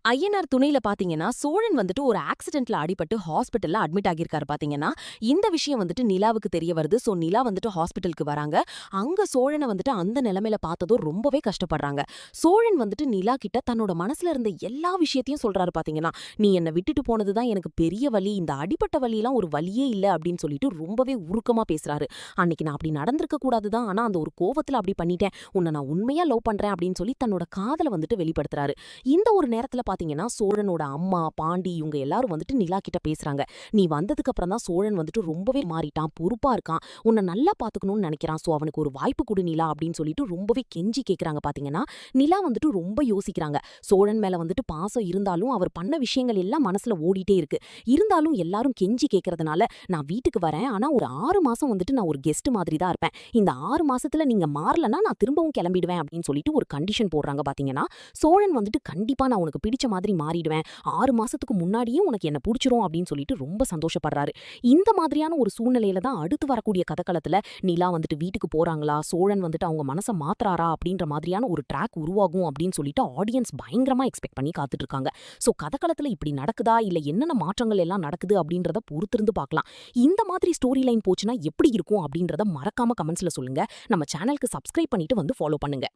ஐயனார் துணையில பாத்தீங்கன்னா, சோழன் வந்துட்டு ஒரு ஆக்சிடென்ட்ல அடிபட்டு ஹாஸ்பிட்டல்ல அட்மிட் ஆகியிருக்காரு பாத்தீங்கன்னா, இந்த விஷயம் வந்துட்டு நிலாவுக்கு தெரிய வருது. நிலா வந்துட்டு ஹாஸ்பிட்டலுக்கு வராங்க. அங்க சோழன வந்துட்டு அந்த நிலைமையில பார்த்ததும் ரொம்பவே கஷ்டப்படுறாங்க. சோழன் வந்துட்டு நிலா கிட்ட தன்னோட மனசுல இருந்த எல்லா விஷயத்தையும் சொல்றாரு பாத்தீங்கன்னா, "நீ என்ன விட்டுட்டு போனது தான் எனக்கு பெரிய வலி. இந்த அடிபட்ட வலிலாம் ஒரு வலியே இல்ல" அப்படின்னு சொல்லிட்டு ரொம்பவே உருக்கமா பேசுறாரு. "அன்னைக்கு நான் அப்படி நடந்திருக்க கூடாது தான். ஆனா அந்த ஒரு கோவத்துல அப்படி பண்ணிட்டேன். உன்ன நான் உண்மையா லவ் பண்றேன்" அப்படின்னு சொல்லி தன்னோட காதல வந்துட்டு வெளிப்படுத்துறாரு. இந்த ஒரு நேரத்துல பாத்தீங்கன்னா, சோழனோட அம்மா, பாண்டி இவங்க எல்லாரும் வந்துட்டு நிலா கிட்ட பேசுறாங்க. "நீ வந்ததுக்கு அப்புறம் தான் சோழன் வந்துட்டு ரொம்பவே மாறிட்டான். பொறுப்பா இருக்கான். உன்ன நல்லா பாத்துக்கணும்னு நெனைக்கிறான். அவனுக்கு ஒரு வாய்ப்பு குடு நிலா" அப்படின்னு சொல்லிட்டு ரொம்பவே கெஞ்சி கேக்குறாங்க பாத்தீங்கன்னா, நிலா வந்துட்டு ரொம்ப யோசிக்கிறாங்க. சோழன் மேல வந்துட்டு பாசம் இருந்தாலும், அவர் பண்ண விஷயங்கள் எல்லாம் மனசுல ஓடிட்டே இருக்கு. இருந்தாலும் எல்லாரும் கெஞ்சி கேக்குறதுனால, "நான் வீட்டுக்கு வரேன். ஆனா ஒரு 6 மாசம் வந்துட்டு நான் ஒரு கெஸ்ட் மாதிரி தான் இருப்பேன். இந்த 6 மாசத்துல நீங்க மாறலன்னா நான் திரும்பவும் கிளம்பிடுவேன்" அப்படின்னு சொல்லிட்டு ஒரு கண்டிஷன் போடுறாங்க பாத்தீங்கன்னா, சோழன் வந்துட்டு "கண்டிப்பா நான் உனக்கு பிடிச்ச மாதிரி மாறிடுவேன். 6 மாசத்துக்கு முன்னாடியே உனக்கு என்ன புடிச்சிரும்" அப்படின்னு சொல்லிட்டு ரொம்ப சந்தோஷப்படுறாரு. இந்த மாதிரியான ஒரு சூழ்நிலையில தான் அடுத்து வரக்கூடிய கதைக்களத்துல நிலா வந்துட்டு வீட்டுக்கு போறாங்களா, சோழன் வந்துட்டு அவங்க மனச மாத்துறாரா அப்படின்ற மாதிரியான ஒரு ட்ராக் உருவாகும் அப்படின்னு சொல்லிட்டு ஆடியன்ஸ் பயங்கரமா எக்ஸ்பெக்ட் பண்ணி காத்துட்டு இருக்காங்க. கதைக்களத்துல இப்படி நடக்குதா இல்ல என்னென்ன மாற்றங்கள் எல்லாம் நடக்குது அப்படின்றத பொறுத்திருந்து பார்க்கலாம். இந்த மாதிரி ஸ்டோரி லைன் போச்சுன்னா எப்படி இருக்கும் அப்படின்றத மறக்காம கமெண்ட்ஸ்ல சொல்லுங்க. நம்ம சேனலுக்கு சப்ஸ்கிரைப் பண்ணிட்டு வந்து ஃபாலோ பண்ணுங்க.